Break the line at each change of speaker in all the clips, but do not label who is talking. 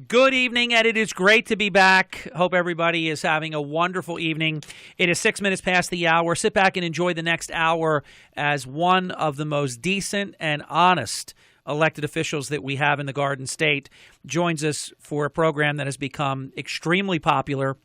Good evening, and it is great to be back. Hope everybody is having a wonderful evening. It is 6 minutes past the hour. Sit back and enjoy the next hour as one of the most decent and honest elected officials that we have in the Garden State joins us for a program that has become extremely popular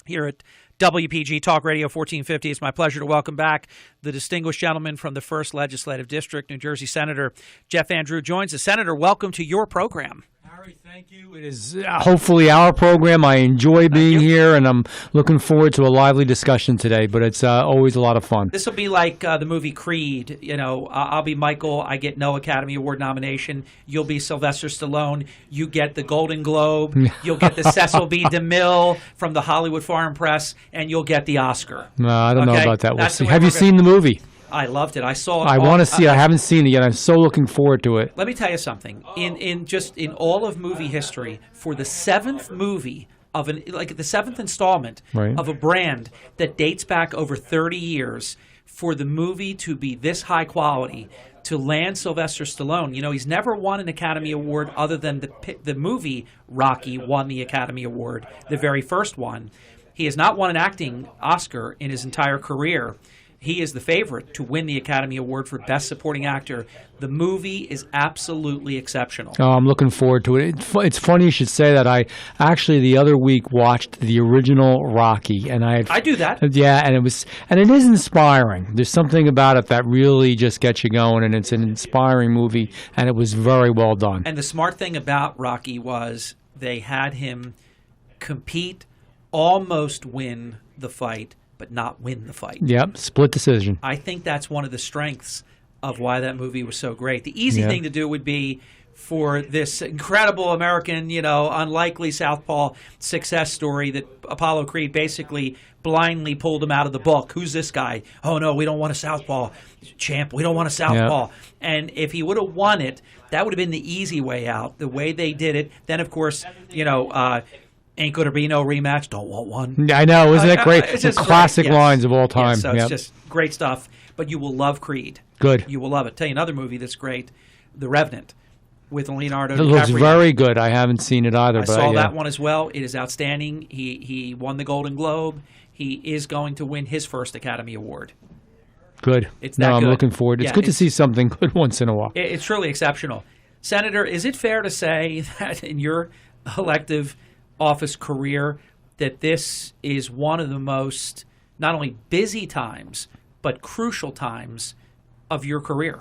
here at WPG Talk Radio 1450. It's my pleasure to welcome back the distinguished gentleman from the 1st Legislative District, New Jersey Senator Jeff Andrew joins us. Senator, welcome to your program.
Harry, thank you. It is hopefully our program. I enjoy being here, and I'm looking forward to a lively discussion today, but it's always a lot of fun.
This will be like the movie Creed. You know, I'll be Michael. I get no Academy Award nomination. You'll be Sylvester Stallone. You get the Golden Globe. You'll get the Cecil B. DeMille from the Hollywood Foreign Press, and you'll get the Oscar.
No, I don't know about that. We'll see. Have you
seen
the movie?
I loved it. I saw it.
I want to see it. I haven't seen it yet. I'm so looking forward to it.
Let me tell you something. In all of movie history, for the 7th movie of the 7th installment of a brand that dates back over 30 years, for the movie to be this high quality, to land Sylvester Stallone, you know, he's never won an Academy Award other than the movie Rocky won the Academy Award, the very first one. He has not won an acting Oscar in his entire career. He is the favorite to win the Academy Award for Best Supporting Actor. The movie is absolutely exceptional.
Oh, I'm looking forward to it. It's funny you should say that. I actually the other week watched the original Rocky, and I
do that.
Yeah, and it is inspiring. There's something about it that really just gets you going, and it's an inspiring movie, and it was very well done.
And the smart thing about Rocky was they had him compete, almost win the fight, but not win the fight.
Yep, split decision.
I think that's one of the strengths of why that movie was so great. The easy thing to do would be for this incredible American, unlikely southpaw success story that Apollo Creed basically blindly pulled him out of the book. Who's this guy? Oh, no, we don't want a southpaw. Champ, we don't want a southpaw. Yep. And if he would have won it, that would have been the easy way out. The way they did it, then, of course, ain't gonna be no rematch. Don't want one.
I know, isn't it great? It's just classic lines of all time.
So it's just great stuff. But you will love Creed.
Good.
You will love it. Tell you another movie that's great, The Revenant, with Leonardo DiCaprio.
It looks very good. I haven't seen it either.
I saw that one as well. It is outstanding. He won the Golden Globe. He is going to win his first Academy Award.
Good. I'm looking forward. It's good to see something good once in a while.
It's truly exceptional. Senator, is it fair to say that in your elective office career that this is one of the most not only busy times but crucial times of your career?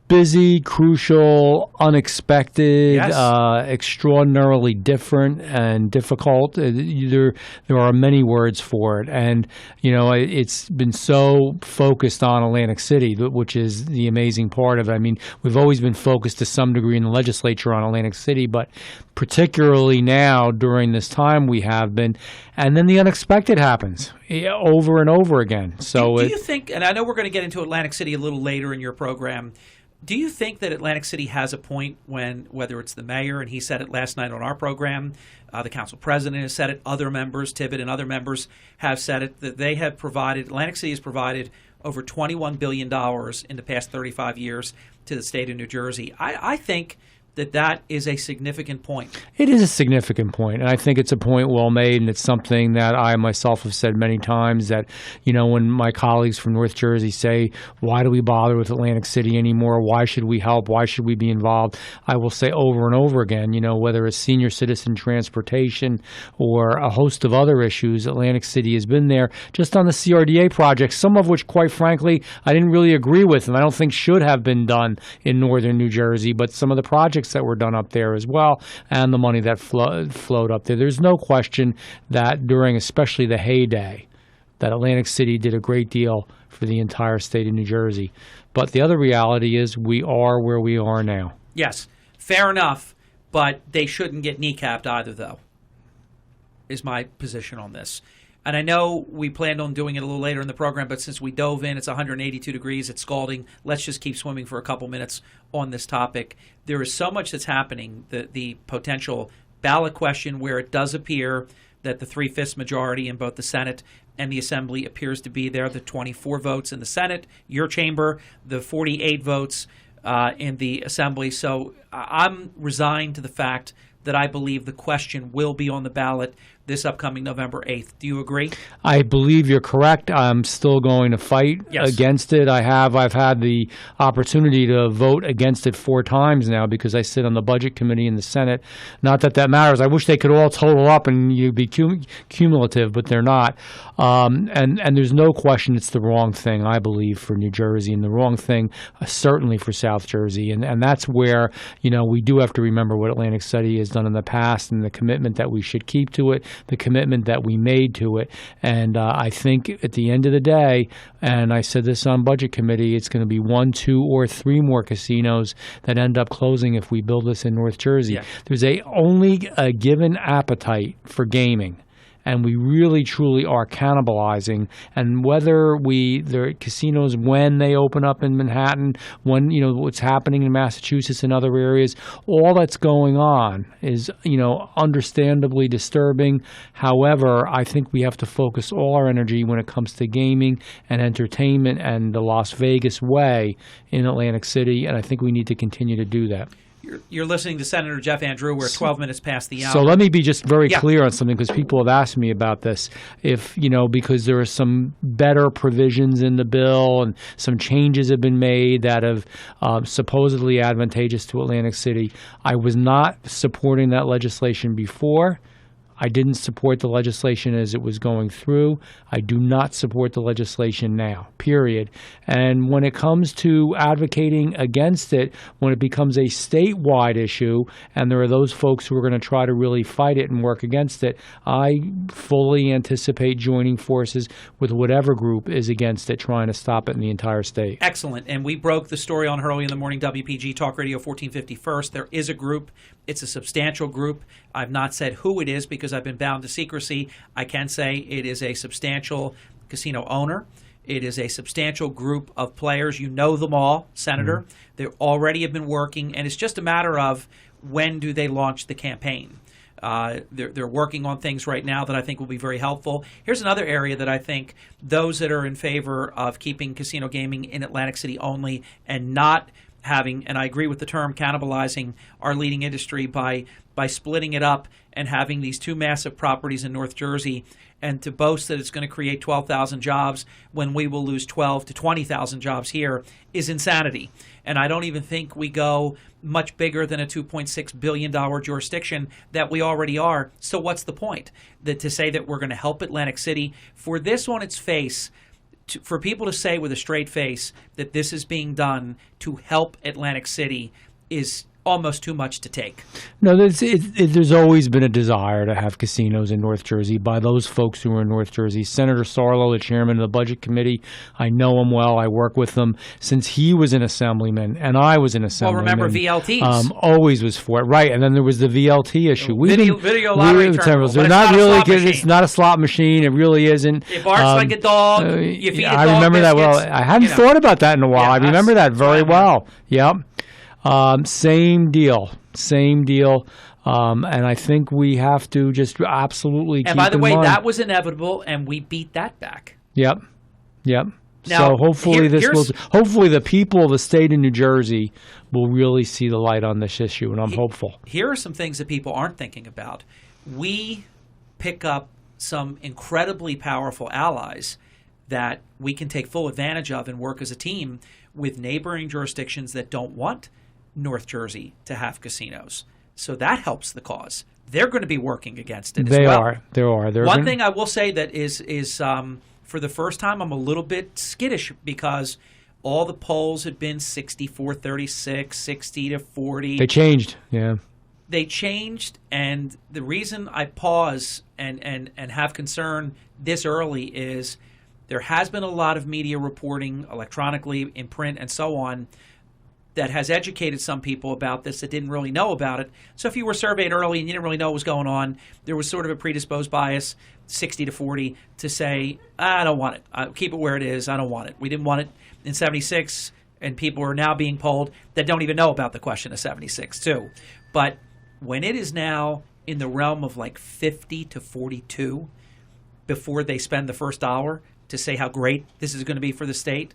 Busy, crucial, unexpected, extraordinarily different and difficult. There are many words for it. And, it's been so focused on Atlantic City, which is the amazing part of it. I mean, we've always been focused to some degree in the legislature on Atlantic City, but particularly now during this time we have been. And then the unexpected happens over and over again. So
do you think, and I know we're going to get into Atlantic City a little later in your program, do you think that Atlantic City has a point when, whether it's the mayor, and he said it last night on our program, the council president has said it, other members, Tibbet and other members have said it, that they have provided, Atlantic City has provided over $21 billion in the past 35 years to the state of New Jersey. I think that is a significant point.
It is a significant point, and I think it's a point well made, and it's something that I myself have said many times that, when my colleagues from North Jersey say, why do we bother with Atlantic City anymore? Why should we help? Why should we be involved? I will say over and over again, whether it's senior citizen transportation or a host of other issues, Atlantic City has been there just on the CRDA project, some of which, quite frankly, I didn't really agree with, and I don't think should have been done in northern New Jersey, but some of the projects that were done up there as well, and the money that flowed up there. There's no question that during especially the heyday, that Atlantic City did a great deal for the entire state of New Jersey. But the other reality is we are where we are now.
Yes, fair enough, but they shouldn't get kneecapped either, though, is my position on this. And I know we planned on doing it a little later in the program, but since we dove in, it's 182 degrees, it's scalding. Let's just keep swimming for a couple minutes on this topic. There is so much that's happening, the potential ballot question where it does appear that the 3/5 majority in both the Senate and the Assembly appears to be there, the 24 votes in the Senate, your chamber, the 48 votes in the Assembly. So I'm resigned to the fact that I believe the question will be on the ballot this upcoming November 8th. Do you agree?
I believe you're correct. I'm still going to fight against it. I've had the opportunity to vote against it 4 times now because I sit on the Budget Committee in the Senate. Not that that matters. I wish they could all total up and you'd be cumulative, but they're not. And there's no question it's the wrong thing, I believe, for New Jersey, and the wrong thing certainly for South Jersey. And that's where, we do have to remember what Atlantic City has done in the past and the commitment that we should keep to it, the commitment that we made to it. And I think at the end of the day, and I said this on Budget Committee, it's going to be 1, 2, or 3 more casinos that end up closing if we build this in North Jersey.
Yeah.
There's only a given appetite for gaming. And we really, truly are cannibalizing. And whether the casinos, when they open up in Manhattan, when, what's happening in Massachusetts and other areas, all that's going on is, understandably disturbing. However, I think we have to focus all our energy when it comes to gaming and entertainment and the Las Vegas way in Atlantic City. And I think we need to continue to do that.
You're listening to Senator Jeff Andrew. We're 12 minutes past the hour.
So let me be just very clear on something, because people have asked me about this. If, because there are some better provisions in the bill and some changes have been made that have supposedly advantageous to Atlantic City. I was not supporting that legislation before. I didn't support the legislation as it was going through. I do not support the legislation now, period. And when it comes to advocating against it, when it becomes a statewide issue, and there are those folks who are going to try to really fight it and work against it, I fully anticipate joining forces with whatever group is against it, trying to stop it in the entire state.
Excellent. And we broke the story on early in the morning, WPG Talk Radio 1450 First. There is a group. It's a substantial group. I've not said who it is because I've been bound to secrecy. I can say it is a substantial casino owner. It is a substantial group of players. You know them all, Senator. Mm-hmm. They already have been working, and it's just a matter of when do they launch the campaign. They're working on things right now that I think will be very helpful. Here's another area that I think those that are in favor of keeping casino gaming in Atlantic City only and not having, and I agree with the term, cannibalizing our leading industry by splitting it up and having these 2 massive properties in North Jersey, and to boast that it's going to create 12,000 jobs when we will lose 12 to 20,000 jobs here is insanity. And I don't even think we go much bigger than a $2.6 billion jurisdiction that we already are. So what's the point? That to say that we're going to help Atlantic City, for this on its face, for people to say with a straight face that this is being done to help Atlantic City is almost too much to take.
No, there's always been a desire to have casinos in North Jersey by those folks who are in North Jersey. Senator Sarlo, the chairman of the Budget Committee, I know him well. I work with him since he was an assemblyman and I was an assemblyman.
Well, remember VLTs.
Always was for it. Right, and then there was the VLT issue.
Video lottery terminals.
They're not really good. It's not a slot machine. It really isn't.
It barks like a dog. You feed a dog
I remember
biscuits.
that well. I hadn't thought about that in a while.
Yeah,
I remember that very well. Yep. Same deal. And I think we have to just absolutely keep in mind.
And by the way, that was inevitable, and we beat that back.
Yep.
Now,
so hopefully hopefully the people of the state of New Jersey will really see the light on this issue, and I'm hopeful.
Here are some things that people aren't thinking about. We pick up some incredibly powerful allies that we can take full advantage of and work as a team with neighboring jurisdictions that don't want North Jersey to have casinos. So that helps the cause. They're going to be working against it as well.
They are.
One thing I will say that is for the first time, I'm a little bit skittish because all the polls had been 64-36, 60-40.
They changed, yeah.
They changed, and the reason I pause and have concern this early is there has been a lot of media reporting electronically, in print, and so on, that has educated some people about this that didn't really know about it. So if you were surveyed early and you didn't really know what was going on, there was sort of a predisposed bias, 60-40, to say, I don't want it. Keep it where it is. I don't want it. We didn't want it in 76, and people are now being polled that don't even know about the question of 76 too. But when it is now in the realm of like 50-42 before they spend the first dollar to say how great this is going to be for the state,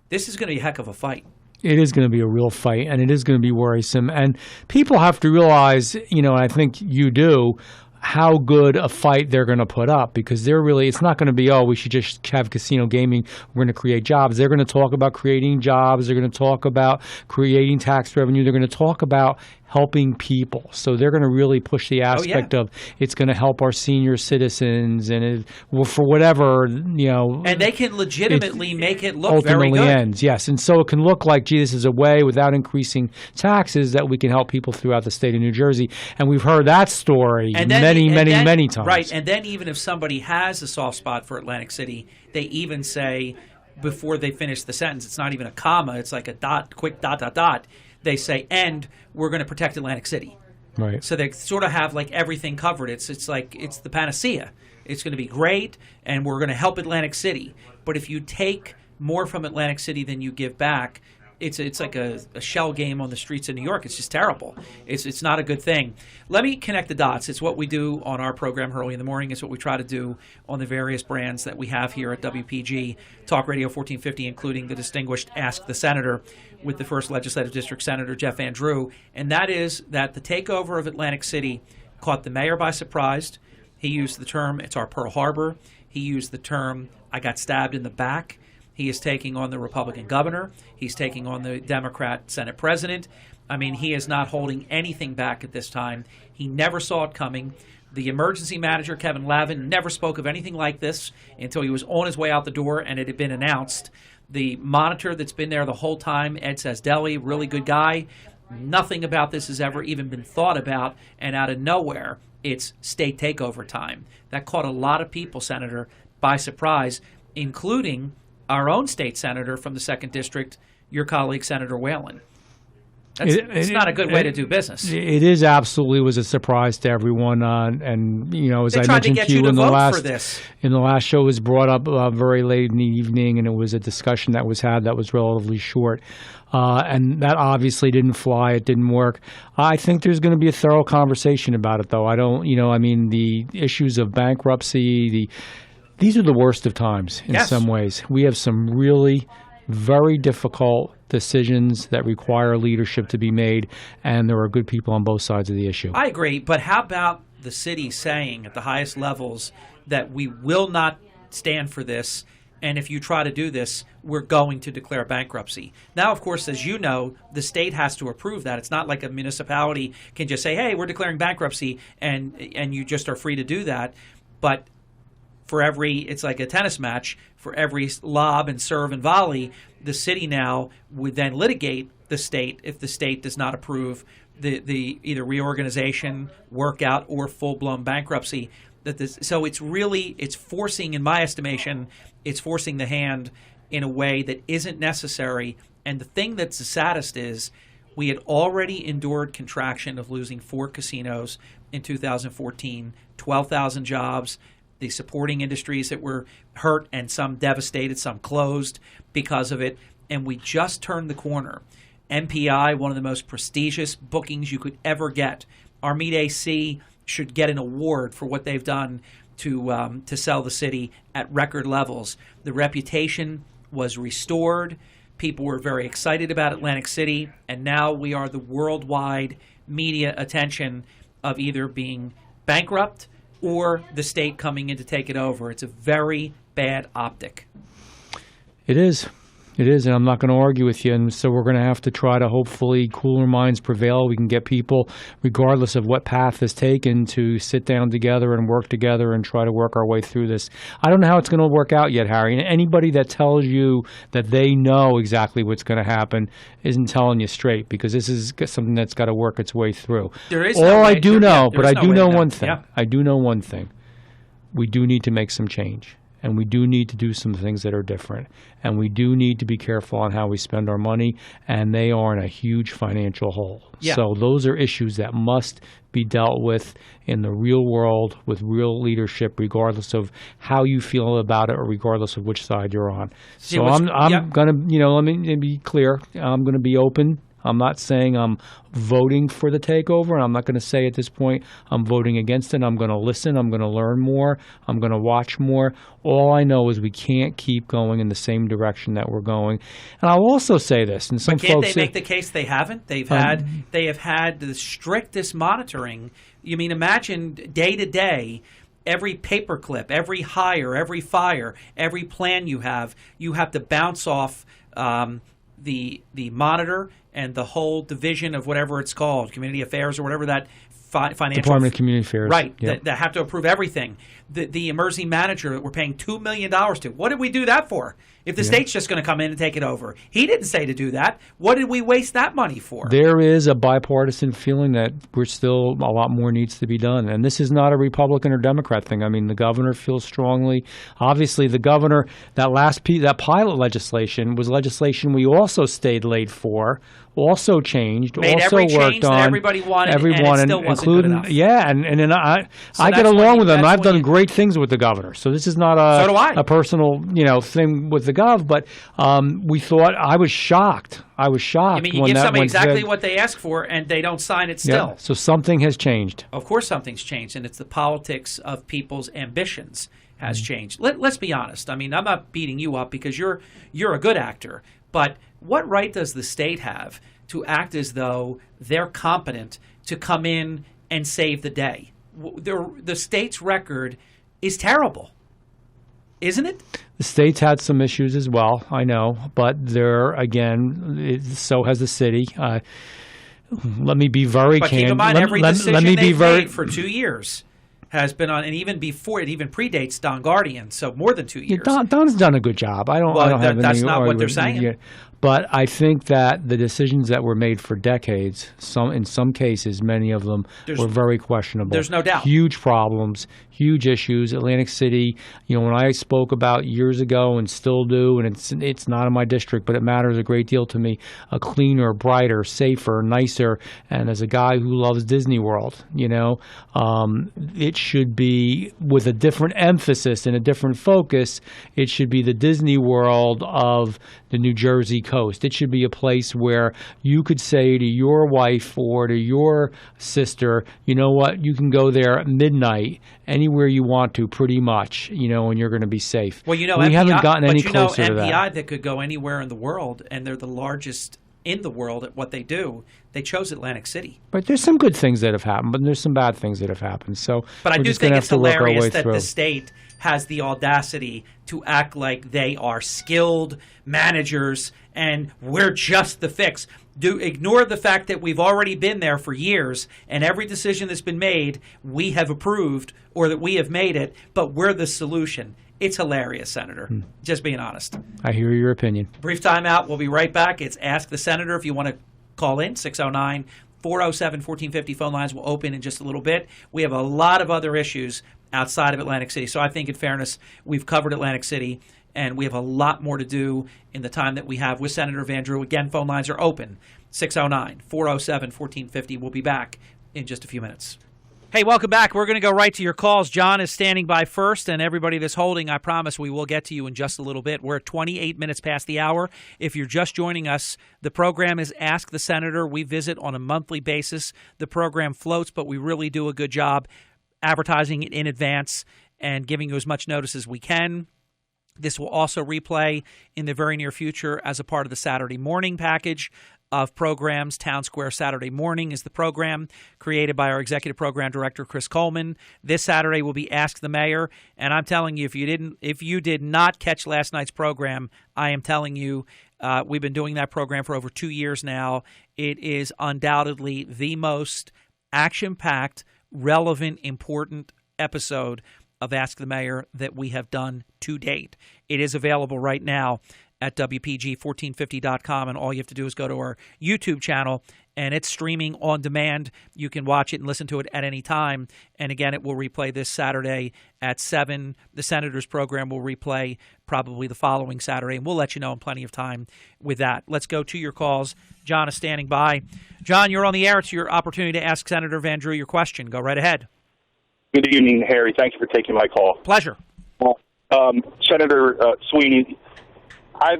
this is going to be a heck of a fight.
It is going to be a real fight, and it is going to be worrisome. And people have to realize, and I think you do, how good a fight they're going to put up, because it's not going to be, we should just have casino gaming, we're going to create jobs. They're going to talk about creating jobs. They're going to talk about creating tax revenue. They're going to talk about helping people. So they're going to really push the aspect of it's going to help our senior citizens and for whatever,
And they can legitimately make it look
ultimately
very good.
ends, yes. And so it can look like, gee, this is a way without increasing taxes that we can help people throughout the state of New Jersey. And we've heard that story many times.
Right. And then even if somebody has a soft spot for Atlantic City, they even say before they finish the sentence, it's not even a comma, it's like a dot, quick dot, dot, dot. They say, and we're going to protect Atlantic City.
Right.
So they sort of have like everything covered. It's like it's the panacea. It's going to be great, and we're going to help Atlantic City. But if you take more from Atlantic City than you give back, it's like a shell game on the streets of New York. It's just terrible. It's not a good thing. Let me connect the dots. It's what we do on our program early in the morning. It's what we try to do on the various brands that we have here at WPG Talk Radio 1450, including the distinguished Ask the Senator with the 1st Legislative District Senator Jeff Van Drew. And that is that the takeover of Atlantic City caught the mayor by surprise. He used the term, it's our Pearl Harbor. He used the term, I got stabbed in the back. He is taking on the Republican governor. He's taking on the Democrat Senate president. I mean, he is not holding anything back at this time. He never saw it coming. The emergency manager, Kevin Lavin, never spoke of anything like this until he was on his way out the door and it had been announced. The monitor that's been there the whole time, Ed Sesdeli, really good guy. Nothing about this has ever even been thought about, and out of nowhere, it's state takeover time. That caught a lot of people, Senator, by surprise, including our own state senator from the 2nd District, your colleague, Senator Whalen. It's not a good way to do business.
It is absolutely was a surprise to everyone, and as
I
mentioned to you in the last show, it was brought up very late in the evening, and it was a discussion that was had that was relatively short, and that obviously didn't fly. It didn't work. I think there's going to be a thorough conversation about it, though. I don't, the issues of bankruptcy, these are the worst of times in some ways. We have some really very difficult decisions that require leadership to be made, and there are good people on both sides of the issue.
I agree, but how about the city saying at the highest levels that we will not stand for this, and if you try to do this, we're going to declare bankruptcy. Now, of course, as you know, the state has to approve that. It's not like a municipality can just say, hey, we're declaring bankruptcy, and you just are free to do that. But it's like a tennis match, for every lob and serve and volley, the city now would then litigate the state if the state does not approve the either reorganization, workout, or full-blown bankruptcy. So it's forcing, in my estimation, it's forcing the hand in a way that isn't necessary. And the thing that's the saddest is we had already endured contraction of losing 4 casinos in 2014, 12,000 jobs, the supporting industries that were hurt and some devastated, some closed because of it. And we just turned the corner. MPI, one of the most prestigious bookings you could ever get. Armide AC should get an award for what they've done to sell the city at record levels. The reputation was restored. People were very excited about Atlantic City. And now we are the worldwide media attention of either being bankrupt or the state coming in to take it over. It's a very bad optic.
It is. It is, and I'm not going to argue with you. And so we're going to have to try to hopefully cooler minds prevail. We can get people, regardless of what path is taken, to sit down together and work together and try to work our way through this. I don't know how it's going to work out yet, Harry. And anybody that tells you that they know exactly what's going to happen isn't telling you straight, because this is something that's got to work its way through.
There is
I do know one thing. Yeah. I do know one thing. We do need to make some change. And we do need to do some things that are different. And we do need to be careful on how we spend our money. And they are in a huge financial hole. Yeah. So those are issues that must be dealt with in the real world with real leadership, regardless of how you feel about it or regardless of which side you're on. So I'm going to, let me be clear. I'm going to be open. I'm not saying I'm voting for the takeover, and I'm not going to say at this point I'm voting against it. I'm going to listen. I'm going to learn more. I'm going to watch more. All I know is we can't keep going in the same direction that we're going. And I'll also say this, and some
but can't
folks
they make the case they haven't? They have had the strictest monitoring. You mean, imagine day to day, every paperclip, every hire, every fire, every plan you have to bounce off the monitor and the whole division of whatever it's called, community affairs or whatever that financial
Department of Community Affairs,
right?
Yep.
That have to approve everything. The emergency manager that we're paying $2 million to. What did we do that for? If the state's just going to come in and take it over, he didn't say to do that. What did we waste that money for?
There is a bipartisan feeling that we're still a lot more needs to be done, and this is not a Republican or Democrat thing. I mean, the governor feels strongly. Obviously, the governor, that pilot legislation was legislation we also stayed late for, also changed,
made
also
every
worked
change
on.
that everybody wanted, and it still wasn't good enough.
Yeah, and I get along with him. I've done great things with the governor, so this is not a personal thing with the gov. But we thought I was shocked. I mean,
you give somebody exactly what they ask for, and they don't sign it still.
Yeah, so something has changed.
Of course, something's changed, and it's the politics of people's ambitions has changed. Let's be honest. I mean, I'm not beating you up because you're a good actor, but what right does the state have to act as though they're competent to come in and save the day? The state's record is terrible, isn't it?
The state's had some issues as well, I know, but so has the city. Let me be very candid.
But keep in mind, every decision they've made for 2 years has been on, and even before it even predates Don Guardian, so more than 2 years.
Don's done a good job. I don't have
that's not what they're saying.
But I think that the decisions that were made for decades, in some cases, many of them were very questionable.
There's no doubt.
Huge problems, huge issues. Atlantic City, when I spoke about years ago and still do, and it's not in my district, but it matters a great deal to me, a cleaner, brighter, safer, nicer, and as a guy who loves Disney World, it should be with a different emphasis and a different focus. It should be the Disney World of the New Jersey coast. It should be a place where you could say to your wife or to your sister, you know what, you can go there at midnight anywhere you want to, pretty much, and you're going to be safe.
Well,
we
MPI,
haven't gotten any closer to that.
MPI that could go anywhere in the world, and they're the largest in the world at what they do. They chose Atlantic City.
But there's some good things that have happened, but there's some bad things that have happened. So,
but I do think it's hilarious that the state has the audacity to act like they are skilled managers and we're just the fix. Ignore the fact that we've already been there for years, and every decision that's been made we have approved or that we have made it, but we're the solution. It's hilarious, Senator. Just being honest.
I hear your opinion.
Brief timeout. We'll be right back. It's Ask the Senator. If you want to call in, 609-407-1450. Phone lines will open in just a little bit. We have a lot of other issues outside of Atlantic City. So I think, in fairness, we've covered Atlantic City, and we have a lot more to do in the time that we have with Senator Van Drew. Again, phone lines are open, 609-407-1450. We'll be back in just a few minutes. Hey, welcome back. We're going to go right to your calls. John is standing by first, and everybody that's holding, I promise we will get to you in just a little bit. We're at 28 minutes past the hour. If you're just joining us, the program is Ask the Senator. We visit on a monthly basis. The program floats, but we really do a good job advertising it in advance and giving you as much notice as we can. This will also replay in the very near future as a part of the Saturday morning package of programs. Town Square Saturday Morning is the program created by our executive program director, Chris Coleman. This Saturday will be Ask the Mayor. And I'm telling you, if you did not catch last night's program, I am telling you, we've been doing that program for over 2 years now. It is undoubtedly the most action-packed, relevant, important episode of Ask the Mayor that we have done to date. It is available right now at WPG1450.com, and all you have to do is go to our YouTube channel, and it's streaming on demand. You can watch it and listen to it at any time. And again, it will replay this Saturday at 7. The Senator's program will replay probably the following Saturday, and we'll let you know in plenty of time with that. Let's go to your calls. John is standing by. John, you're on the air. It's your opportunity to ask Senator Van Drew your question. Go right ahead.
Good evening, Harry. Thank you for taking my call.
Pleasure.
Senator Sweeney, I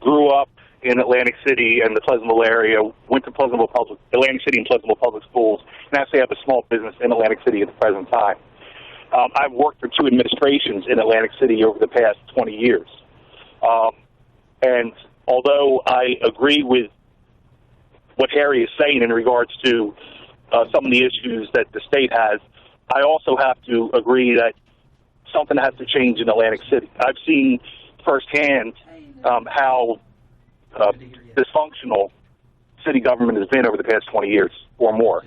grew up in Atlantic City and the Pleasantville area, went to Atlantic City and Pleasantville Public Schools, and actually have a small business in Atlantic City at the present time. I've worked for 2 administrations in Atlantic City over the past 20 years. And although I agree with what Harry is saying in regards to some of the issues that the state has, I also have to agree that something has to change in Atlantic City. I've seen firsthand how dysfunctional city government has been over the past 20 years or more.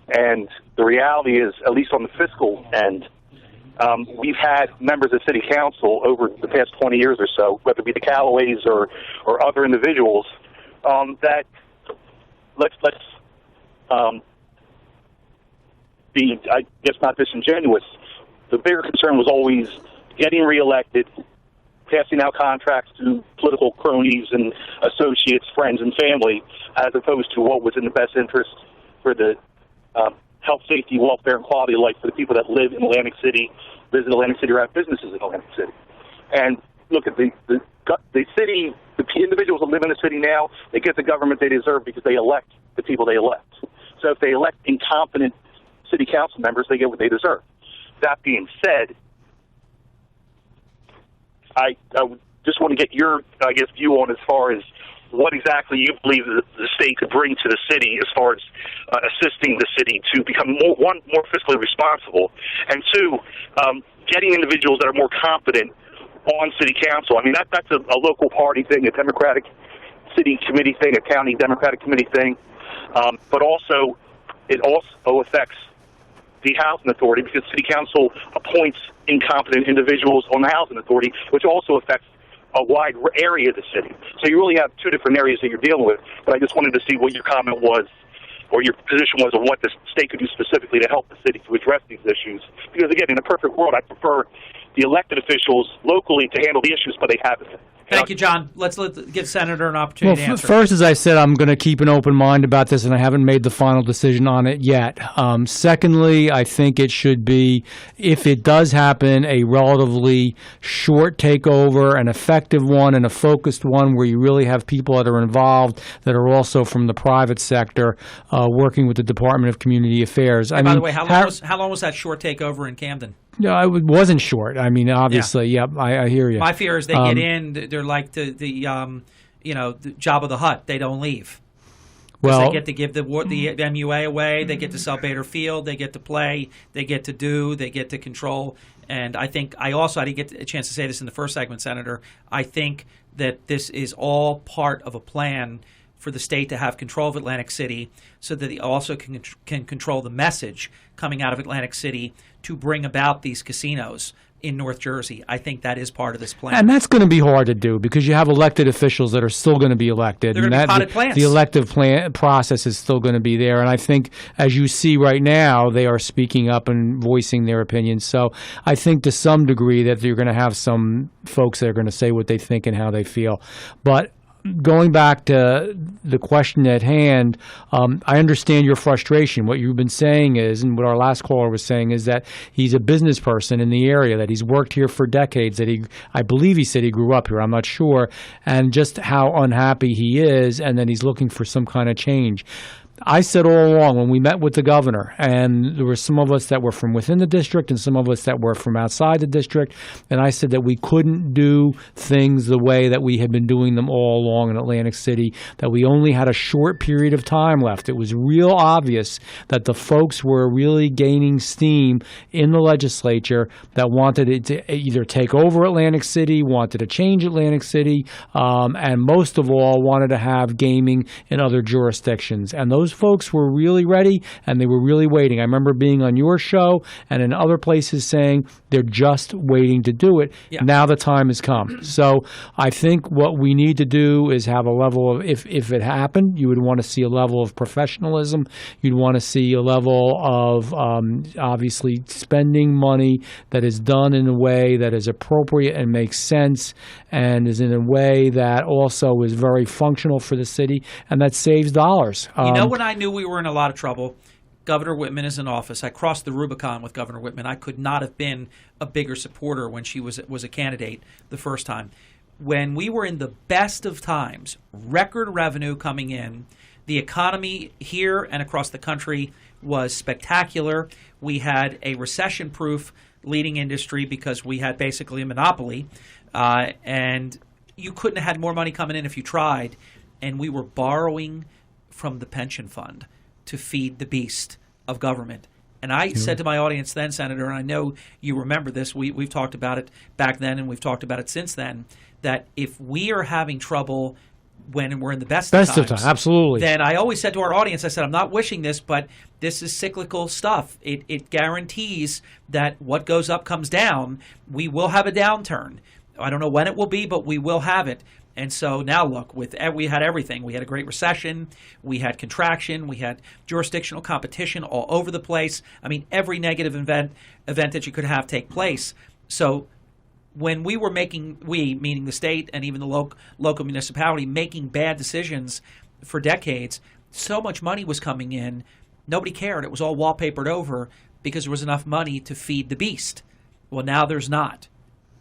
And the reality is, at least on the fiscal end, we've had members of city council over the past 20 years or so, whether it be the Callaways or other individuals, that let's be, I guess, not disingenuous. The bigger concern was always getting reelected, passing out contracts to political cronies and associates, friends, and family, as opposed to what was in the best interest for the health, safety, welfare, and quality of life for the people that live in Atlantic City, visit Atlantic City, or have businesses in Atlantic City. And look at the city, the individuals that live in the city now, they get the government they deserve because they elect the people they elect. So if they elect incompetent city council members, they get what they deserve. That being said, I just want to get your, view on as far as what exactly you believe the state could bring to the city as far as assisting the city to become more fiscally responsible, and 2, getting individuals that are more competent on city council. I mean, that's a local party thing, a Democratic city committee thing, a county Democratic committee thing, but also it also affects the housing authority because city council appoints incompetent individuals on the housing authority, which also affects a wide area of the city. So you really have 2 different areas that you're dealing with, but I just wanted to see what your comment was or your position was on what the state could do specifically to help the city to address these issues. Because, again, in a perfect world, I prefer the elected officials locally to handle the issues, but they haven't.
Thank you, John. Let's give Senator an opportunity to answer.
First, as I said, I'm going to keep an open mind about this, and I haven't made the final decision on it yet. Secondly, I think it should be, if it does happen, a relatively short takeover, an effective one, and a focused one where you really have people that are involved that are also from the private sector working with the Department of Community Affairs.
By the way, how long was that short takeover in Camden?
No, it wasn't short. I mean, obviously, yeah, I hear you.
My fear is they get in, they're like the Jabba the Hutt. They don't leave. Well, they get to give the MUA away. They get to sell Bader Field. They get to play. They get to do. They get to control. And I think I didn't get a chance to say this in the first segment, Senator. I think that this is all part of a plan for the state to have control of Atlantic City so that they also can control the message coming out of Atlantic City to bring about these casinos in North Jersey. I think that is part of this plan.
And that's going to be hard to do because you have elected officials that are still going to be elected.
They're going to be potted plants.
The elective process is still going to be there. And I think, as you see right now, they are speaking up and voicing their opinions. So I think to some degree that you're going to have some folks that are going to say what they think and how they feel. But going back to the question at hand, I understand your frustration. What you've been saying is, and what our last caller was saying, is that he's a business person in the area, that he's worked here for decades, that I believe he said he grew up here, I'm not sure, and just how unhappy he is, and then he's looking for some kind of change. I said all along when we met with the governor, and there were some of us that were from within the district and some of us that were from outside the district, and I said that we couldn't do things the way that we had been doing them all along in Atlantic City, that we only had a short period of time left. It was real obvious that the folks were really gaining steam in the legislature that wanted it to either take over Atlantic City, wanted to change Atlantic City, and most of all wanted to have gaming in other jurisdictions. And those folks were really ready, and they were really waiting. I remember being on your show and in other places saying they're just waiting to do it. Yeah. Now the time has come. So I think what we need to do is have a level of, if it happened, you would want to see a level of professionalism. You'd want to see a level of obviously spending money that is done in a way that is appropriate and makes sense and is in a way that also is very functional for the city and that saves dollars.
When I knew we were in a lot of trouble, Governor Whitman is in office. I crossed the Rubicon with Governor Whitman. I could not have been a bigger supporter when she was a candidate the first time. when we were in the best of times, record revenue coming in, the economy here and across the country was spectacular. We had a recession-proof leading industry because we had basically a monopoly, and you couldn't have had more money coming in if you tried, and we were borrowing from the pension fund to feed the beast of government. And I said to my audience then, Senator, and I know you remember this, we've talked about it back then and we've talked about it since then, that if we are having trouble when we're in the best of times,
absolutely.
Then I always said to our audience, I said, I'm not wishing this, but this is cyclical stuff. It guarantees that what goes up comes down. We will have a downturn. I don't know when it will be, but we will have it. And so now look, we had everything. We had a great recession. We had contraction. We had jurisdictional competition all over the place. I mean, every negative event that you could have take place. So when we were meaning the state and even the local municipality, making bad decisions for decades, so much money was coming in, nobody cared. It was all wallpapered over because there was enough money to feed the beast. Well, now there's not.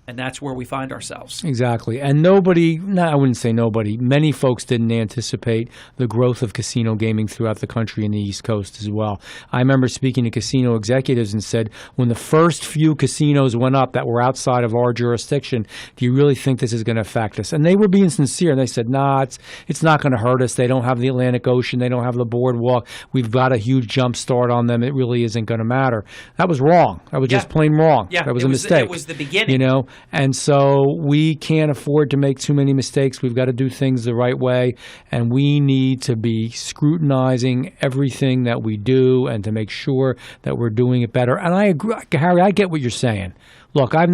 And that's where we find ourselves.
Exactly. And I wouldn't say nobody. Many folks didn't anticipate the growth of casino gaming throughout the country and the East Coast as well. I remember speaking to casino executives and said, when the first few casinos went up that were outside of our jurisdiction, do you really think this is going to affect us? And they were being sincere. And they said, nah, it's not going to hurt us. They don't have the Atlantic Ocean. They don't have the boardwalk. We've got a huge jump start on them. It really isn't going to matter. That was wrong. That was just plain wrong.
Yeah,
that was a mistake.
It was the beginning.
And so we can't afford to make too many mistakes. We've got to do things the right way, and we need to be scrutinizing everything that we do and to make sure that we're doing it better. And I agree, Harry, I get what you're saying. Look, I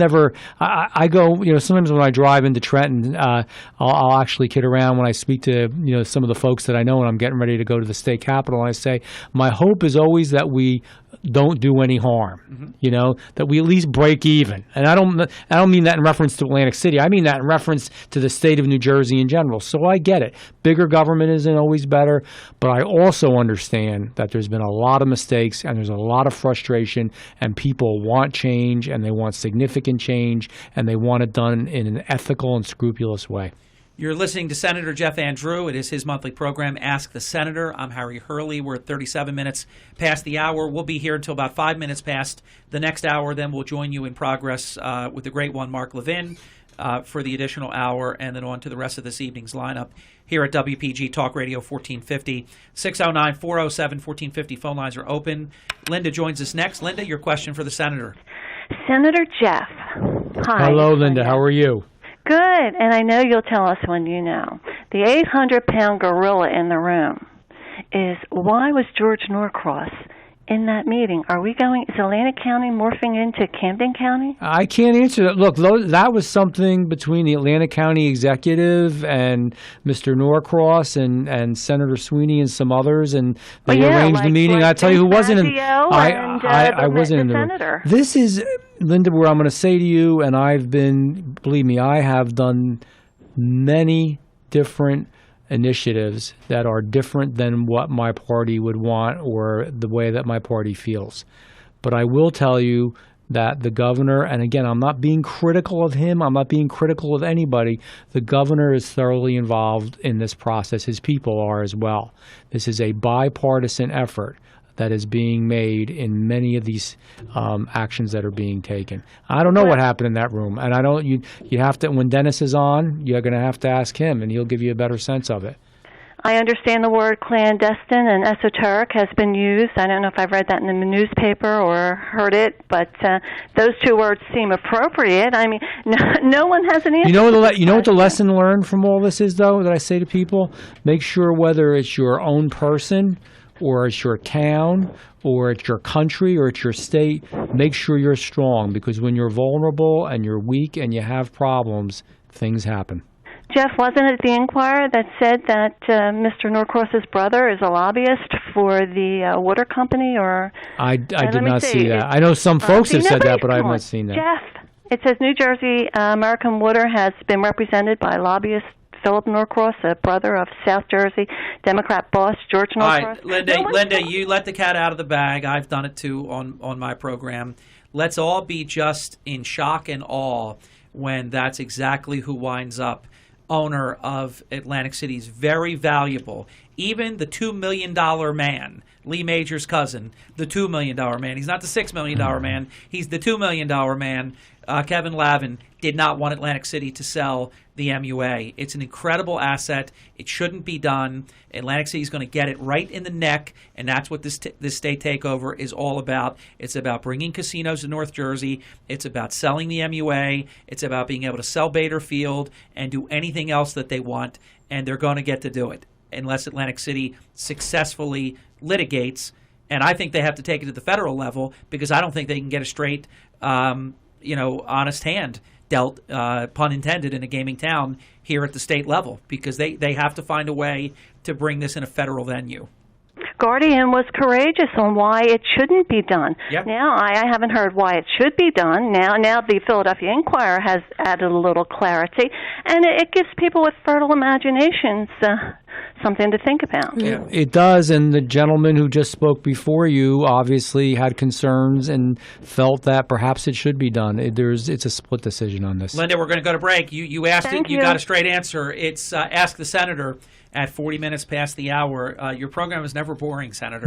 go, sometimes when I drive into Trenton, I'll actually kid around when I speak to, some of the folks that I know when I'm getting ready to go to the state capitol, and I say, my hope is always that we don't do any harm, that we at least break even. And I don't mean that in reference to Atlantic City. I mean that in reference to the state of New Jersey in general. So I get it. Bigger government isn't always better, but I also understand that there's been a lot of mistakes and there's a lot of frustration, and people want change and they want significant change, and they want it done in an ethical and scrupulous way.
You're listening to Senator Jeff Andrew. It is his monthly program, Ask the Senator. I'm Harry Hurley. We're at 37 minutes past the hour. We'll be here until about 5 minutes past the next hour. Then we'll join you in progress with the great one, Mark Levin, for the additional hour, and then on to the rest of this evening's lineup here at WPG Talk Radio 1450. 609-407-1450. Phone lines are open. Linda joins us next. Linda, your question for the Senator.
Senator Jeff. Hi.
Hello, Linda. How are you?
Good, and I know you'll tell us when you know. The 800-pound gorilla in the room is, why was George Norcross in that meeting? Is Atlantic County morphing into Camden County?
I can't answer that. Look, that was something between the Atlantic County executive and Mr. Norcross and Senator Sweeney and some others, and they arranged the meeting. I tell you who wasn't in. I wasn't in the room. This is, Linda, where I'm going to say to you, and believe me, I have done many different initiatives that are different than what my party would want or the way that my party feels. But I will tell you that the governor, and again, I'm not being critical of him, I'm not being critical of anybody, the governor is thoroughly involved in this process. His people are as well. This is a bipartisan effort that is being made in many of these actions that are being taken. I don't know what happened in that room, and you have to, when Dennis is on, you're going to have to ask him, and he'll give you a better sense of it.
I understand the word clandestine and esoteric has been used. I don't know if I've read that in the newspaper or heard it, but those two words seem appropriate. I mean, no one has an answer.
You know what the lesson learned from all this is, though, that I say to people? Make sure whether it's your own person or it's your town, or it's your country, or it's your state, make sure you're strong, because when you're vulnerable and you're weak and you have problems, things happen.
Jeff, wasn't it the Inquirer that said that Mr. Norcross's brother is a lobbyist for the water company? Or
I did not see that. I know some folks have said that, but I have not seen that.
Jeff, it says New Jersey American Water has been represented by lobbyist Philip Norcross, a brother of South Jersey Democrat boss George Norcross.
All right, Linda, you let the cat out of the bag. I've done it too on my program. Let's all be just in shock and awe when that's exactly who winds up owner of Atlantic City's very valuable, even the $2 million man, Lee Major's cousin, the $2 million man. He's not the $6 million man. He's the $2 million man. Kevin Lavin did not want Atlantic City to sell the MUA. It's an incredible asset. It shouldn't be done. Atlantic City is going to get it right in the neck, and that's what this state takeover is all about. It's about bringing casinos to North Jersey. It's about selling the MUA. It's about being able to sell Bader Field and do anything else that they want, and they're going to get to do it unless Atlantic City successfully litigates. And I think they have to take it to the federal level because I don't think they can get a straight honest hand dealt, pun intended, in a gaming town here at the state level because they have to find a way to bring this in a federal venue.
Guardian was courageous on why it shouldn't be done.
Yep.
Now I haven't heard why it should be done. Now the Philadelphia Inquirer has added a little clarity, and it gives people with fertile imaginations something to think about.
Yeah. It does, and the gentleman who just spoke before you obviously had concerns and felt that perhaps it should be done. It's a split decision on this.
Linda, we're going to go to break. You asked
Thank
it. You got a straight answer. It's Ask the Senator at 40 minutes past the hour. Your program is never boring, Senator.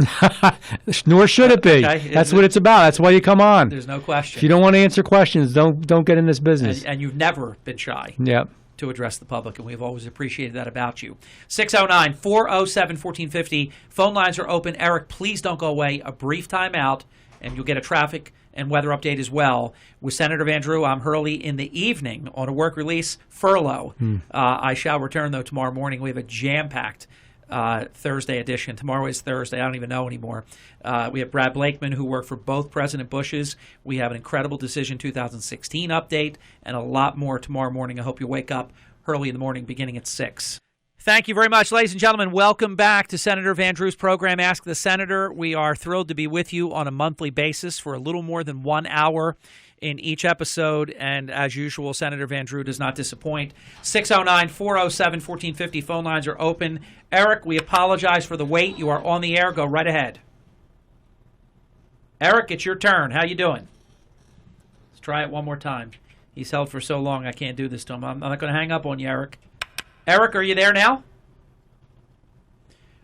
Nor should it be.
Okay.
That's what it's about. That's why you come on.
There's no question.
If you don't want to answer questions, don't get in this business.
And you've never been shy.
Yep.
To address the public, and we've always appreciated that about you. 609-407-1450. Phone lines are open. Eric, please don't go away. A brief time out, and you'll get a traffic and weather update as well. With Senator Van Drew, I'm Hurley in the evening on a work release furlough. I shall return, though, tomorrow morning. We have a jam-packed Thursday edition. Tomorrow is Thursday. I don't even know anymore. We have Brad Blakeman, who worked for both President Bushes. We have an incredible Decision 2016 update and a lot more tomorrow morning. I hope you wake up early in the morning beginning at 6. Thank you very much, ladies and gentlemen. Welcome back to Senator Van Drew's program, Ask the Senator. We are thrilled to be with you on a monthly basis for a little more than 1 hour in each episode, and as usual, Senator Van Drew does not disappoint. 609-407-1450. Phone lines are open. Eric, we apologize for the wait. You are on the air. Go right ahead. Eric, it's your turn. How you doing? Let's try it one more time. He's held for so long I can't do this to him. I'm not going to hang up on you, Eric. Eric, are you there now?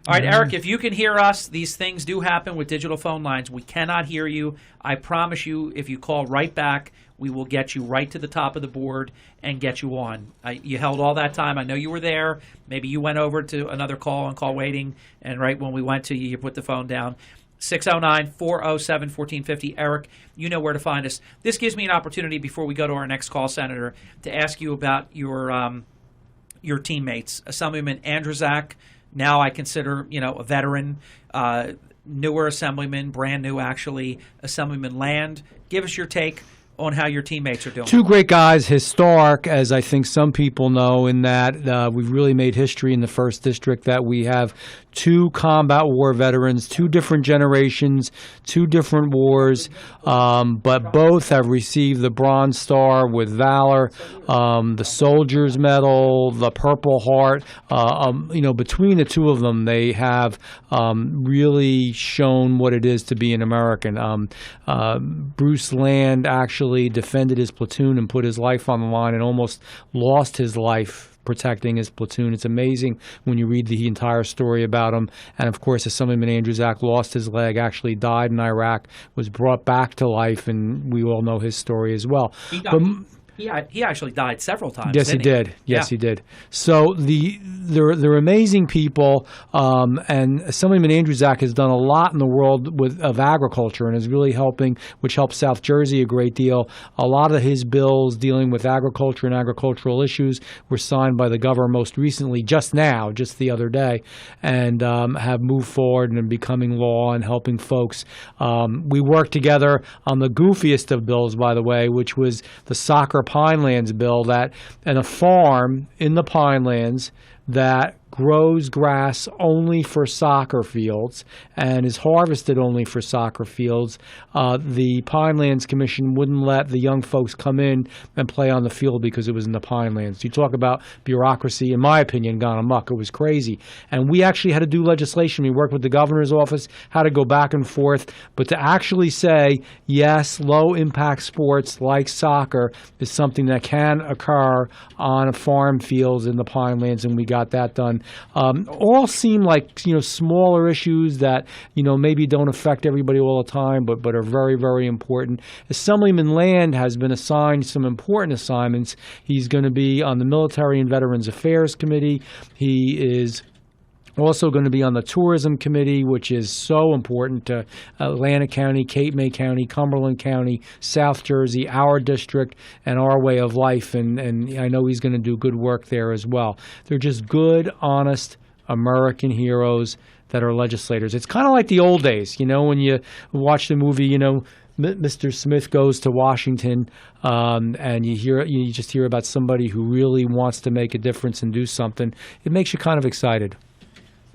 All right, Eric, if you can hear us, these things do happen with digital phone lines. We cannot hear you. I promise you, if you call right back, we will get you right to the top of the board and get you on. You held all that time. I know you were there. Maybe you went over to another call on call waiting, and right when we went to you, you put the phone down. 609-407-1450. Eric, you know where to find us. This gives me an opportunity before we go to our next call, Senator, to ask you about your teammates. Assemblyman Andrzejak, now I consider, a veteran, newer Assemblyman, brand new actually, Assemblyman Land. Give us your take on how your teammates are doing.
Two great guys, historic, as I think some people know, in that we've really made history in the 1st District, that we have two combat war veterans, two different generations, two different wars, but both have received the Bronze Star with valor, the Soldier's Medal, the Purple Heart. Between the two of them, they have really shown what it is to be an American. Bruce Land actually defended his platoon and put his life on the line and almost lost his life protecting his platoon. It's amazing when you read the entire story about him. And of course, Assemblyman Andrzejak lost his leg, actually died in Iraq, was brought back to life, and we all know his story as well.
He actually died several times.
Yes, he did. Yes, he did. So they're amazing people, and Assemblyman Andrzejak has done a lot in the world of agriculture and is really helping, which helps South Jersey a great deal. A lot of his bills dealing with agriculture and agricultural issues were signed by the governor most recently, just the other day, and have moved forward and are becoming law and helping folks. We worked together on the goofiest of bills, by the way, which was the soccer Pinelands bill, that and a farm in the Pinelands that grows grass only for soccer fields and is harvested only for soccer fields, the Pinelands Commission wouldn't let the young folks come in and play on the field because it was in the Pinelands. You talk about bureaucracy, in my opinion, gone amok. It was crazy. And we actually had to do legislation. We worked with the governor's office, had to go back and forth. But to actually say, yes, low-impact sports like soccer is something that can occur on farm fields in the Pinelands, and we got that done. All seem like smaller issues that maybe don't affect everybody all the time, but are very, very important. Assemblyman Land has been assigned some important assignments. He's going to be on the Military and Veterans Affairs Committee. He is also going to be on the Tourism Committee, which is so important to Atlantic County, Cape May County, Cumberland County, South Jersey, our district, and our way of life. And I know he's going to do good work there as well. They're just good, honest American heroes that are legislators. It's kind of like the old days, when you watch the movie, Mr. Smith Goes to Washington, and you just hear about somebody who really wants to make a difference and do something. It makes you kind of excited.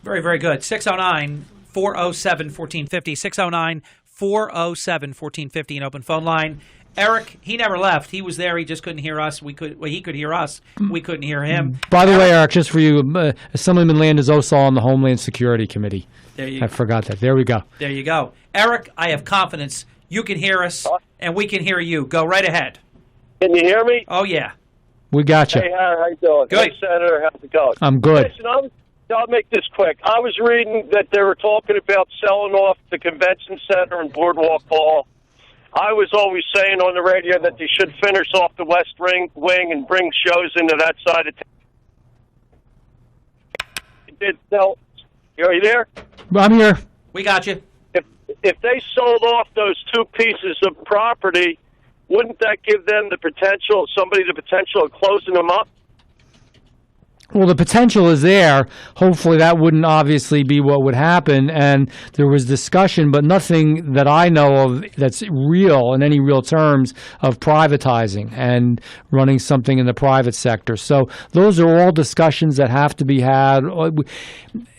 Very, very good. 609-407-1450. 609-407-1450, an open phone line. Eric, he never left. He was there. He just couldn't hear us. He could hear us. We couldn't hear him.
By the way, Eric, just for you, Assemblyman Land is also on the Homeland Security Committee. I forgot that. There we go.
There you go. Eric, I have confidence. You can hear us, and we can hear you. Go right ahead.
Can you hear me?
Oh, yeah.
We got you.
Hey, how you doing?
Good.
Hey, Senator, how's it going?
I'm good.
Listen, I'll make this quick. I was reading that they were talking about selling off the convention center and Boardwalk Hall. I was always saying on the radio that they should finish off the West Wing and bring shows into that side of town. Are you there?
I'm here.
We got you.
If they sold off those two pieces of property, wouldn't that give them the potential of closing them up?
Well, the potential is there. Hopefully that wouldn't obviously be what would happen. And there was discussion, but nothing that I know of that's real in any real terms of privatizing and running something in the private sector. So those are all discussions that have to be had.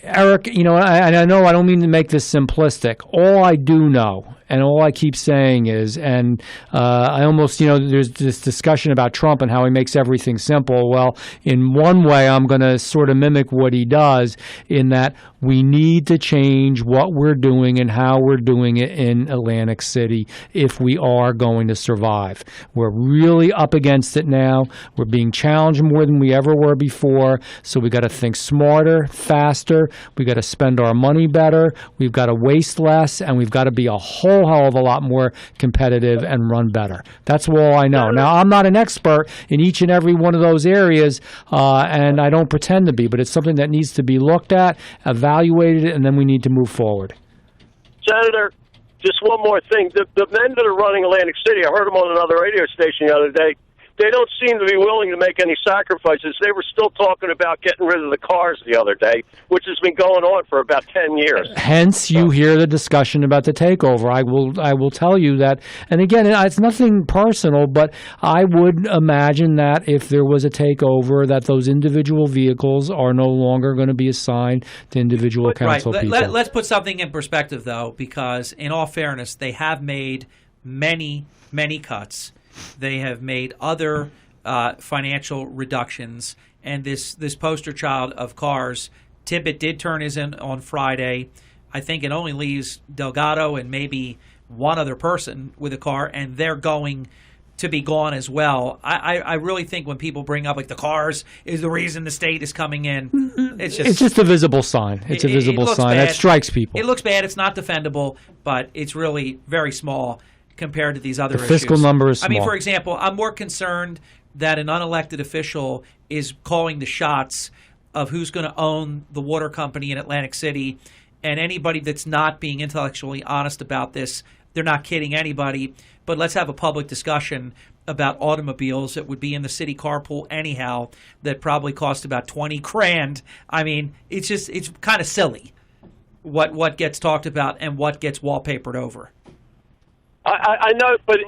Eric, and I know I don't mean to make this simplistic. All I do know, and all I keep saying is, and I almost, there's this discussion about Trump and how he makes everything simple. Well, in one way, I'm going to sort of mimic what he does in that we need to change what we're doing and how we're doing it in Atlantic City if we are going to survive. We're really up against it now. We're being challenged more than we ever were before. So we got to think smarter, faster. We got to spend our money better. We've got to waste less, and we've got to be a whole hell of a lot more competitive and run better. That's all I know. Now, I'm not an expert in each and every one of those areas, and I don't pretend to be, but it's something that needs to be looked at, evaluated, and then we need to move forward.
Senator, just one more thing. The men that are running Atlantic City, I heard them on another radio station the other day, they don't seem to be willing to make any sacrifices. They were still talking about getting rid of the cars the other day, which has been going on for about 10 years.
Hence, you hear the discussion about the takeover. I will tell you that, and again, it's nothing personal, but I would imagine that if there was a takeover, that those individual vehicles are no longer going to be assigned to individual council people.
Let's put something in perspective, though, because in all fairness, they have made many, many cuts. They have made other financial reductions, and this poster child of cars, Tippett did turn his in on Friday. I think it only leaves Delgado and maybe one other person with a car, and they're going to be gone as well. I really think when people bring up like the cars is the reason the state is coming in, it's just
a visible sign. It's a visible sign that strikes people.
It looks bad. It's not defendable, but it's really very small compared to these other issues.
The fiscal number is small.
I mean, for example, I'm more concerned that an unelected official is calling the shots of who's going to own the water company in Atlantic City, and anybody that's not being intellectually honest about this, they're not kidding anybody. But let's have a public discussion about automobiles that would be in the city carpool anyhow that probably cost about $20,000. I mean, it's kind of silly what gets talked about and what gets wallpapered over.
I know, but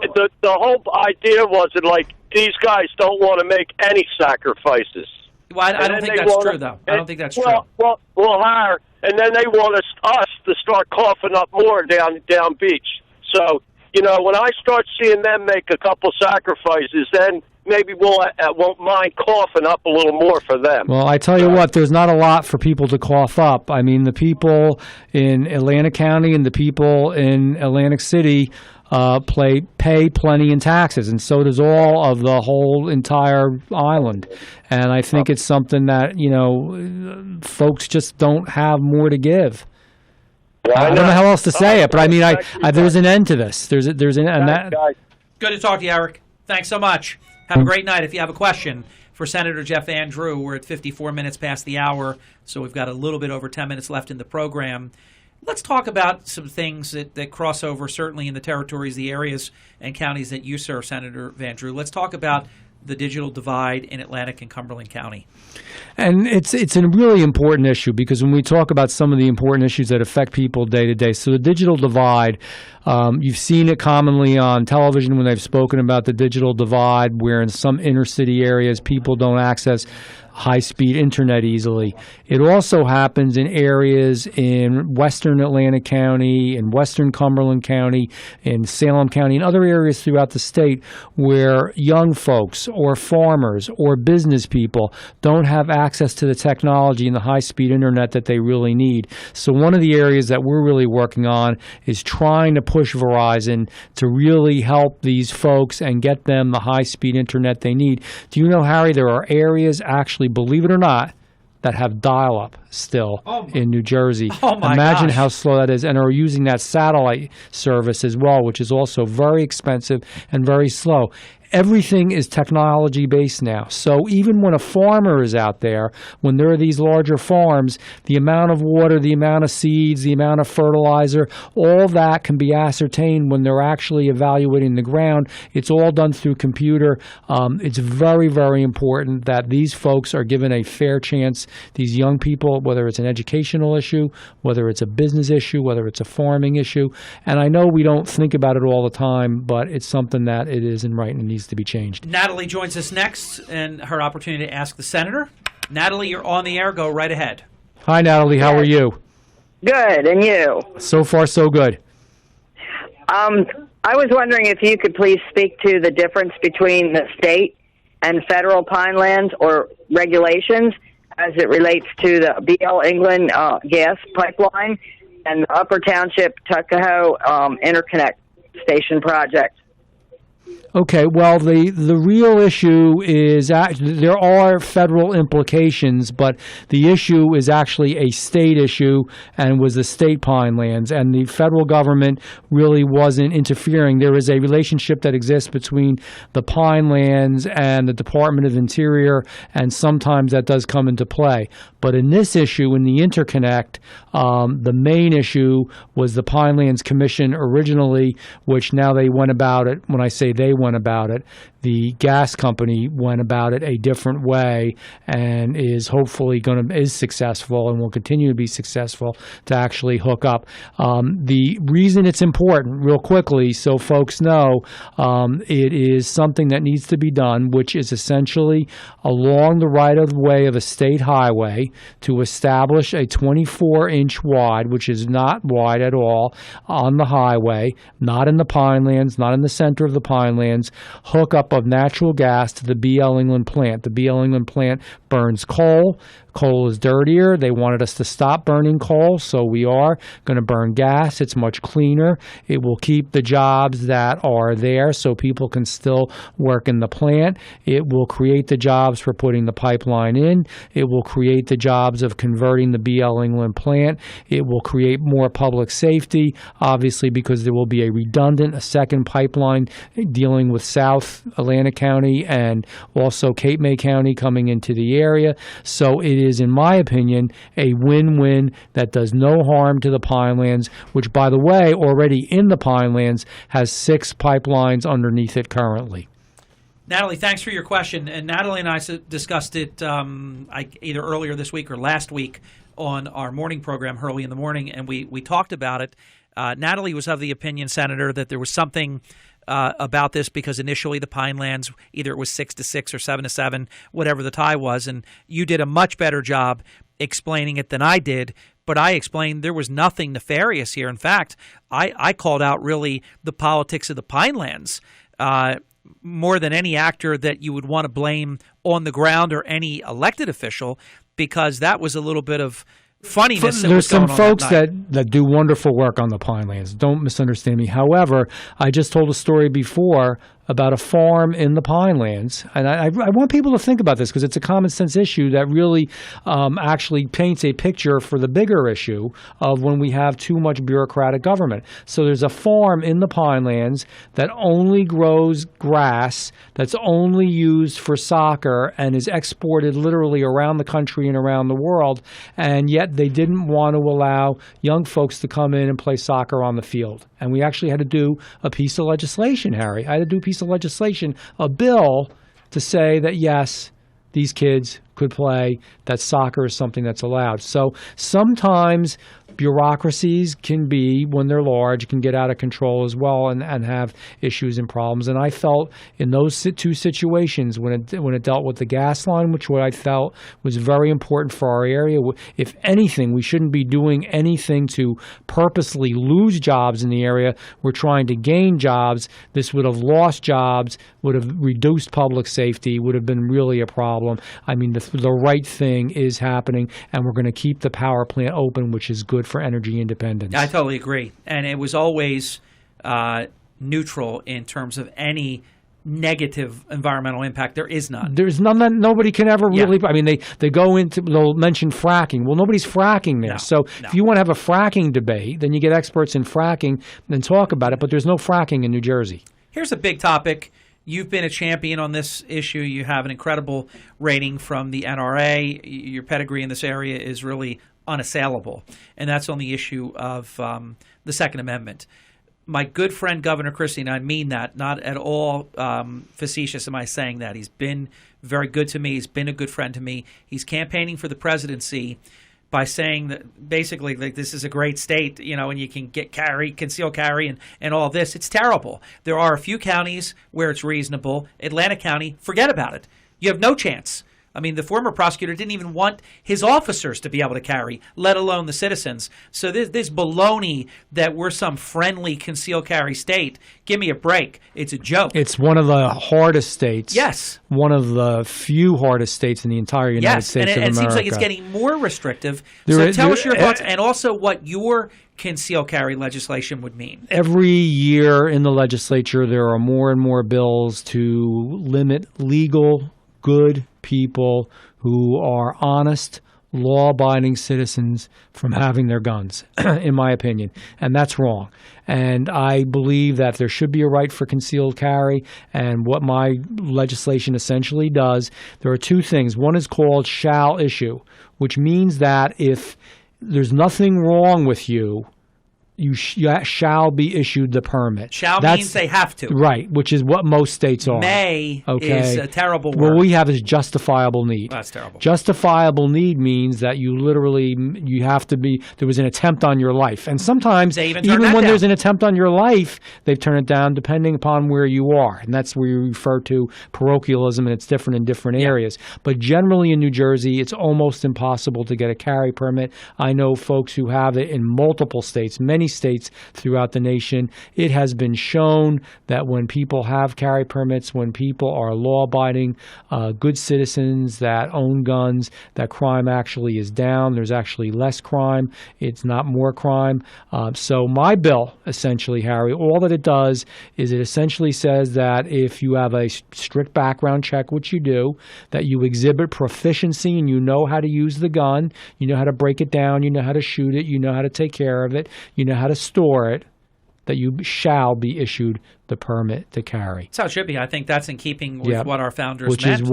the whole idea was that, like, these guys don't want to make any sacrifices.
Well, I don't think that's true, though. I don't think that's true.
Well, we'll hire, and then they want us to start coughing up more down beach. So, when I start seeing them make a couple sacrifices, then maybe won't mind coughing up a little more for them.
Well, I tell you what, there's not a lot for people to cough up. I mean, the people in Atlantic County and the people in Atlantic City pay plenty in taxes, and so does all of the whole entire island. And I think it's something that, folks just don't have more to give. I don't know how else to say it, but I mean, there's an end to this. There's an and that.
Good to talk to you, Eric. Thanks so much. Have a great night. If you have a question for Senator Jeff Andrew, we're at 54 minutes past the hour, so we've got a little bit over 10 minutes left in the program. Let's talk about some things that cross over, certainly in the territories, the areas and counties that you serve, Senator Vandrew. Let's talk about the digital divide in Atlantic and Cumberland County.
And it's a really important issue, because when we talk about some of the important issues that affect people day to day, so the digital divide, you've seen it commonly on television when they've spoken about the digital divide, where in some inner city areas people don't access high-speed internet easily. It also happens in areas in western Atlantic County, in western Cumberland County, in Salem County, and other areas throughout the state where young folks or farmers or business people don't have access to the technology and the high-speed internet that they really need. So one of the areas that we're really working on is trying to push Verizon to really help these folks and get them the high-speed internet they need. Do you know, Harry, there are areas, actually, believe it or not, that have dial-up still in New Jersey. Imagine how slow that is, and are using that satellite service as well, which is also very expensive and very slow. Everything is technology-based now. So even when a farmer is out there, when there are these larger farms, the amount of water, the amount of seeds, the amount of fertilizer, all that can be ascertained when they're actually evaluating the ground. It's all done through computer. It's very, very important that these folks are given a fair chance, these young people, whether it's an educational issue, whether it's a business issue, whether it's a farming issue. And I know we don't think about it all the time, but it's something that it isn't right and needs to be changed.
Natalie joins us next, and her opportunity to ask the senator. Natalie, you're on the air. Go right ahead.
Hi, Natalie. How are you?
Good, and you?
So far, so good.
I was wondering if you could please speak to the difference between the state and federal pinelands or regulations as it relates to the BL England gas pipeline and the Upper Township Tuckahoe Interconnect Station project.
Okay, well, the real issue is there are federal implications, but the issue is actually a state issue and was the state pinelands, and the federal government really wasn't interfering. There is a relationship that exists between the pinelands and the Department of Interior, and sometimes that does come into play. But in this issue, in the interconnect, the main issue was the Pinelands Commission originally, which now they went about it. When I say they went about it, the gas company went about it a different way, and is hopefully is successful and will continue to be successful to actually hook up. The reason it's important, real quickly, so folks know, it is something that needs to be done, which is essentially along the right-of-way of a state highway to establish a 24-inch wide, which is not wide at all, on the highway, not in the Pinelands, not in the center of the Pinelands, hookup of natural gas to the BL England plant. The BL England plant burns coal. Coal is dirtier. They wanted us to stop burning coal, so we are going to burn gas. It's much cleaner. It will keep the jobs that are there so people can still work in the plant. It will create the jobs for putting the pipeline in. It will create the jobs of converting the BL England plant. It will create more public safety, obviously, because there will be a second pipeline dealing with South Atlantic County and also Cape May County coming into the area. So it is, in my opinion, a win-win that does no harm to the Pinelands, which, by the way, already in the Pinelands has 6 pipelines underneath it currently.
Natalie, thanks for your question. And Natalie and I discussed it either earlier this week or last week on our morning program, Hurley in the Morning, and we talked about it. Natalie was of the opinion, Senator, that there was something about this because initially the Pinelands, either it was 6-6 or 7-7, whatever the tie was, and you did a much better job explaining it than I did. But I explained there was nothing nefarious here. In fact, I called out really the politics of the Pinelands more than any actor that you would want to blame on the ground or any elected official, because that was a little bit of funniness.
There's some folks that do wonderful work on the Pinelands. Don't misunderstand me. However, I just told a story before about a farm in the Pinelands, and I want people to think about this because it's a common sense issue that really actually paints a picture for the bigger issue of when we have too much bureaucratic government. So there's a farm in the Pinelands that only grows grass, that's only used for soccer and is exported literally around the country and around the world, and yet they didn't want to allow young folks to come in and play soccer on the field. And we actually had to do a piece of legislation, Harry. I had to do a piece of legislation, a bill, to say that, yes, these kids could play, that soccer is something that's allowed. So sometimes bureaucracies can be, when they're large, can get out of control as well and have issues and problems. And I felt in those two situations, when it dealt with the gas line, which what I felt was very important for our area, if anything, we shouldn't be doing anything to purposely lose jobs in the area. We're trying to gain jobs. This would have lost jobs, would have reduced public safety, would have been really a problem. I mean, the right thing is happening, and we're going to keep the power plant open, which is good for energy independence.
I totally agree. And it was always neutral in terms of any negative environmental impact. There is none.
There's none that nobody can ever really. I mean, they go into, they'll mention fracking. Well, nobody's fracking there. If you want to have a fracking debate, then you get experts in fracking and talk about it. But there's no fracking in New Jersey.
Here's a big topic. You've been a champion on this issue. You have an incredible rating from the NRA. Your pedigree in this area is really unassailable, and that's on the issue of the Second Amendment. My good friend Governor Christie, and I mean that, not at all facetious am I saying that. He's been very good to me. He's been a good friend to me. He's campaigning for the presidency by saying that basically, like, this is a great state, and you can get concealed carry and all this. It's terrible. There are a few counties where it's reasonable. Atlantic County, forget about it. You have no chance. I mean, the former prosecutor didn't even want his officers to be able to carry, let alone the citizens. So this baloney that we're some friendly concealed carry state, give me a break. It's a joke.
It's one of the hardest states.
Yes.
One of the few hardest states in the entire United States of America.
Yes, and it seems like it's getting more restrictive. So tell us your thoughts, and also what your concealed carry legislation would mean.
Every year in the legislature, there are more and more bills to limit legal, good people who are honest, law-abiding citizens from having their guns, in my opinion. And that's wrong. And I believe that there should be a right for concealed carry. And what my legislation essentially does, there are two things. One is called shall issue, which means that if there's nothing wrong with you, you shall be issued the permit.
Shall means they have to.
Right, which is what most states are.
May is a terrible word.
What we have is justifiable need.
That's terrible.
Justifiable need means that you have to be, there was an attempt on your life. And sometimes, even when there's an attempt on your life, they turn it down depending upon where you are. And that's where you refer to parochialism, and it's different in different areas. But generally in New Jersey, it's almost impossible to get a carry permit. I know folks who have it in multiple states, many states throughout the nation. It has been shown that when people have carry permits, when people are law-abiding, good citizens that own guns, that crime actually is down. There's actually less crime. It's not more crime. So my bill, essentially, Harry, all that it does is it essentially says that if you have a strict background check, which you do, that you exhibit proficiency and you know how to use the gun, you know how to break it down, you know how to shoot it, you know how to take care of it, you know how to store it, that you shall be issued the permit to carry.
That's how it should be. I think that's in keeping with what our founders
meant.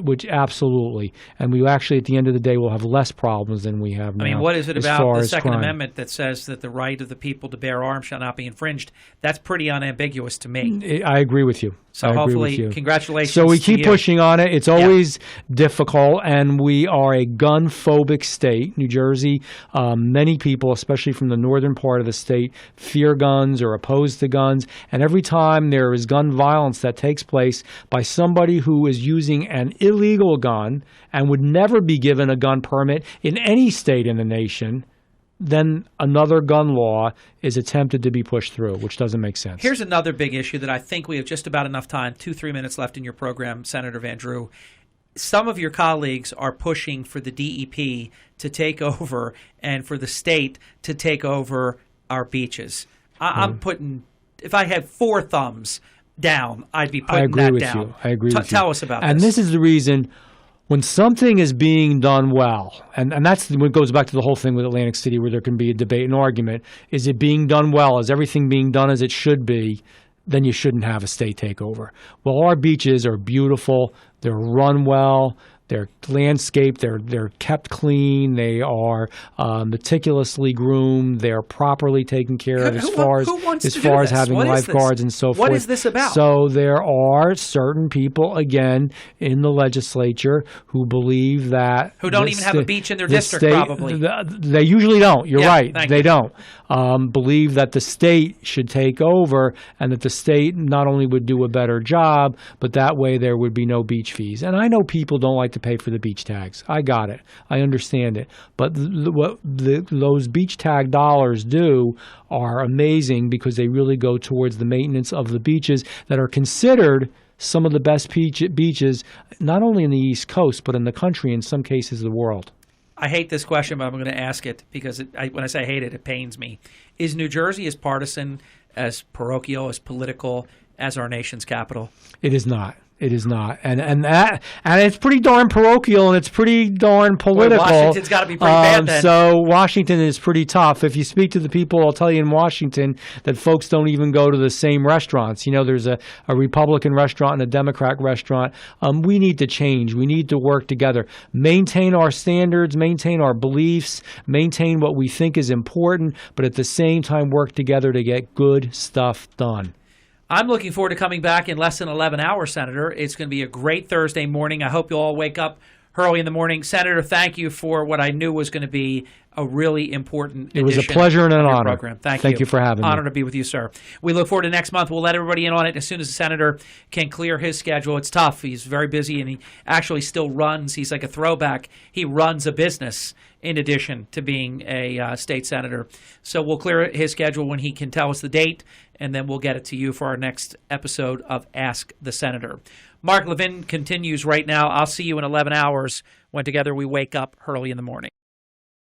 Which absolutely. And we actually, at the end of the day, will have less problems than we have now.
I mean, what is it about the Second Amendment that says that the right of the people to bear arms shall not be infringed? That's pretty unambiguous to me.
I agree with you.
So hopefully, congratulations.
So we keep pushing on it. It's always difficult, and we are a gun-phobic state. New Jersey, many people, especially from the northern part of the state, fear guns or oppose to guns. And every time time there is gun violence that takes place by somebody who is using an illegal gun and would never be given a gun permit in any state in the nation, then another gun law is attempted to be pushed through, which doesn't make sense.
Here's another big issue that I think we have just about enough time, 2-3 minutes left in your program, Senator Van Drew. Some of your colleagues are pushing for the DEP to take over and for the state to take over our beaches. I'm putting, if I had 4 thumbs down, I'd be putting that down.
I agree with you.
Tell us about this.
And this is the reason when something is being done well, and that's what goes back to the whole thing with Atlantic City where there can be a debate and argument, is it being done well? Is everything being done as it should be? Then you shouldn't have a state takeover. Well, our beaches are beautiful. They're run well. They're landscaped. They're kept clean. They are meticulously groomed. They're properly taken care of as far as having lifeguards and so forth.
What is this about?
So there are certain people, again, in the legislature who believe that
who don't even have a beach in their district. Probably
they usually don't. You're right. They
you.
Don't believe that the state should take over and that the state not only would do a better job, but that way there would be no beach fees. And I know people don't like to pay for the beach tags. I got it. I understand it. But what those beach tag dollars do are amazing because they really go towards the maintenance of the beaches that are considered some of the best beaches, not only in the East Coast, but in the country, in some cases, the world.
I hate this question, but I'm going to ask it because when I say hate it, it pains me. Is New Jersey as partisan, as parochial, as political as our nation's capital?
It is not. It is not, and it's pretty darn parochial and it's pretty darn political.
Boy, Washington's got to be pretty bad then.
So Washington is pretty tough. If you speak to the people, I'll tell you in Washington that folks don't even go to the same restaurants. You know, there's a Republican restaurant and a Democrat restaurant. We need to change. We need to work together, maintain our standards, maintain our beliefs, maintain what we think is important, but at the same time work together to get good stuff done.
I'm looking forward to coming back in less than 11 hours, Senator. It's going to be a great Thursday morning. I hope you'll all wake up early in the morning. Senator, thank you for what I knew was going to be a really important edition.
It was a pleasure and an honor.
Program. Thank
you for having me.
Honor to be with you, sir. We look forward to next month. We'll let everybody in on it as soon as the Senator can clear his schedule. It's tough. He's very busy, and he actually still runs. He's like a throwback. He runs a business in addition to being a state senator. So we'll clear his schedule when he can tell us the date, and then we'll get it to you for our next episode of Ask the Senator. Mark Levin continues right now. I'll see you in 11 hours when together we wake up early in the morning.